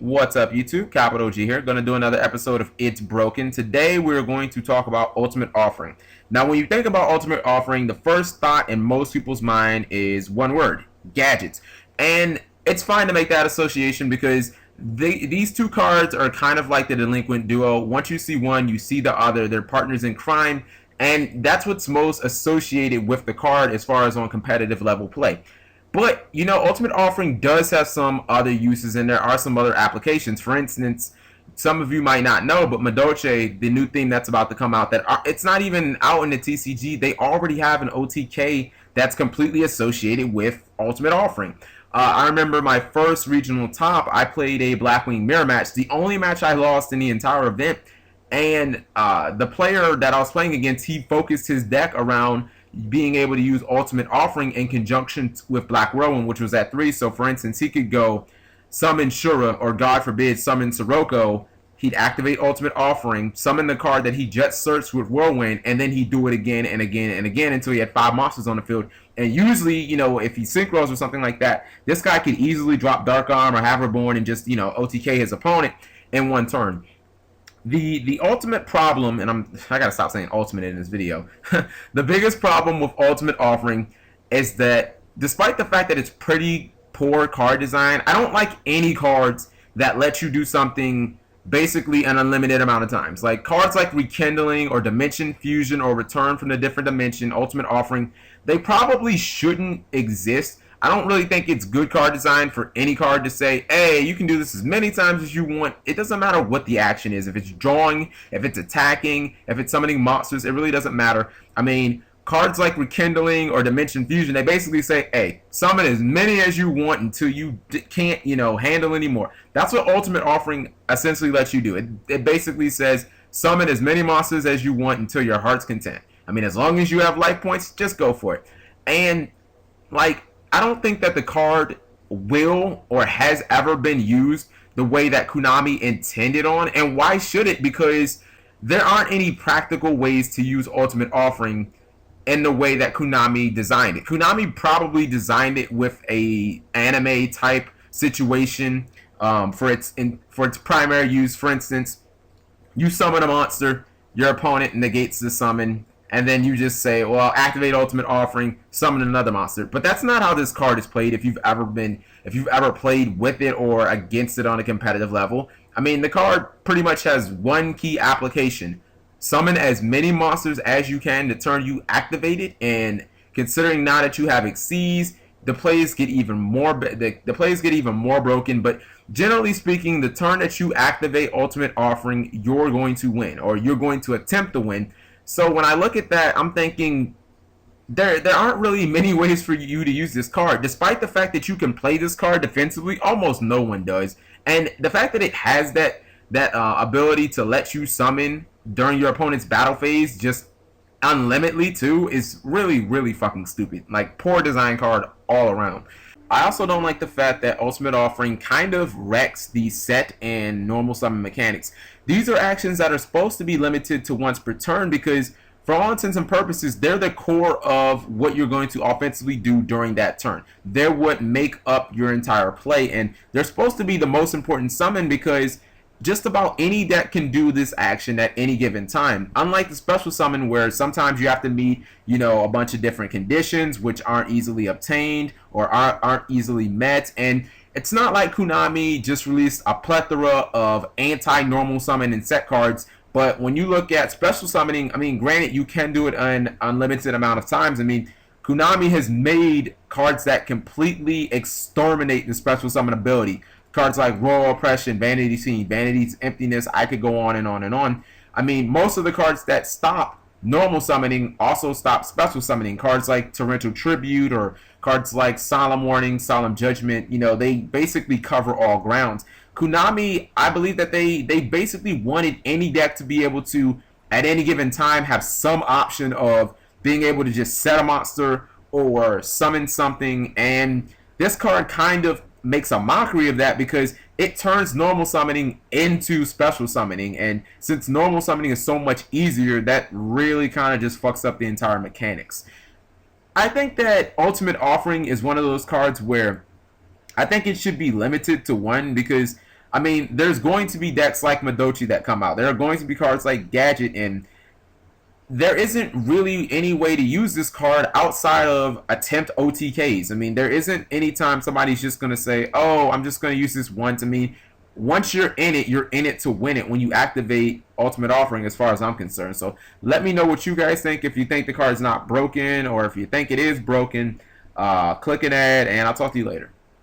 What's up, YouTube? Capital G here. Going to do another episode of It's Broken. Today, we're going to talk about Ultimate Offering. Now, when you think about Ultimate Offering, the first thought in most people's mind is one word: gadgets. And it's fine to make that association because these two cards are kind of like the delinquent duo. Once you see one, you see the other. They're partners in crime. And that's what's most associated with the card as far as on competitive level play. But, you know, Ultimate Offering does have some other uses, and there are some other applications. For instance, some of you might not know, but Madolche, the new theme that's about to come out, it's not even out in the TCG. They already have an OTK that's completely associated with Ultimate Offering. I remember my first regional top, I played a Blackwing mirror match, the only match I lost in the entire event. And the player that I was playing against, he focused his deck around being able to use Ultimate Offering in conjunction with Black Rowan, which was at 3. So, for instance, he could go summon Shura, or God forbid, summon Sirocco. He'd activate Ultimate Offering, summon the card that he just searched with Whirlwind, and then he'd do it again and again and again until he had 5 monsters on the field. And usually, you know, if he synchros or something like that, this guy could easily drop Dark Arm or Haverborn and just, you know, OTK his opponent in one turn. The ultimate problem, and I gotta stop saying ultimate in this video. The biggest problem with Ultimate Offering is that despite the fact that it's pretty poor card design, I don't like any cards that let you do something basically an unlimited amount of times. Like cards like Rekindling or Dimension Fusion or Return from the Different Dimension, Ultimate Offering, they probably shouldn't exist. I don't really think it's good card design for any card to say, hey, you can do this as many times as you want. It doesn't matter what the action is. If it's drawing, if it's attacking, if it's summoning monsters, it really doesn't matter. I mean, cards like Rekindling or Dimension Fusion, they basically say, hey, summon as many as you want until you can't, you know, handle anymore. That's what Ultimate Offering essentially lets you do. It basically says, summon as many monsters as you want until your heart's content. I mean, as long as you have life points, just go for it. And, like, I don't think that the card will or has ever been used the way that Konami intended on. And why should it? Because there aren't any practical ways to use Ultimate Offering in the way that Konami designed it. Konami probably designed it with a anime type situation for its primary use. For instance, you summon a monster, your opponent negates the summon, and then you just say, well, activate Ultimate Offering, summon another monster. But that's not how this card is played if you've ever played with it or against it on a competitive level. I mean, the card pretty much has one key application. Summon as many monsters as you can the turn you activate it, and considering now that you have Xyz, the plays get even more broken. But generally speaking, the turn that you activate Ultimate Offering, you're going to win, or you're going to attempt to win. So when I look at that, I'm thinking there aren't really many ways for you to use this card. Despite the fact that you can play this card defensively, almost no one does. And the fact that it has that ability to let you summon during your opponent's battle phase just unlimitedly too is really, really fucking stupid. Like, poor design card all around. I also don't like the fact that Ultimate Offering kind of wrecks the set and normal summon mechanics. These are actions that are supposed to be limited to once per turn because, for all intents and purposes, they're the core of what you're going to offensively do during that turn. They're what make up your entire play, and they're supposed to be the most important summon because just about any deck can do this action at any given time. Unlike the special summon where sometimes you have to meet, you know, a bunch of different conditions which aren't easily obtained or aren't easily met. And it's not like Konami just released a plethora of anti-normal summon and set cards. But when you look at special summoning, I mean, granted, you can do it an unlimited amount of times. I mean, Konami has made cards that completely exterminate the special summon ability. Cards like Royal Oppression, Vanity Scene, Vanity's Emptiness, I could go on and on and on. I mean, most of the cards that stop normal summoning also stop special summoning. Cards like Torrential Tribute or cards like Solemn Warning, Solemn Judgment, you know, they basically cover all grounds. Konami, I believe that they basically wanted any deck to be able to, at any given time, have some option of being able to just set a monster or summon something, and this card kind of makes a mockery of that because it turns normal summoning into special summoning, and since normal summoning is so much easier, that really kind of just fucks up the entire mechanics. I think that Ultimate Offering is one of those cards where I think it should be limited to one because I mean, there's going to be decks like Madochi that come out. There are going to be cards like Gadget, and there isn't really any way to use this card outside of attempt OTKs. I mean, there isn't any time somebody's just going to say, oh, I'm just going to use this one. To me, once you're in it to win it when you activate Ultimate Offering, as far as I'm concerned. So let me know what you guys think. If you think the card's not broken, or if you think it is broken, click an ad, and I'll talk to you later.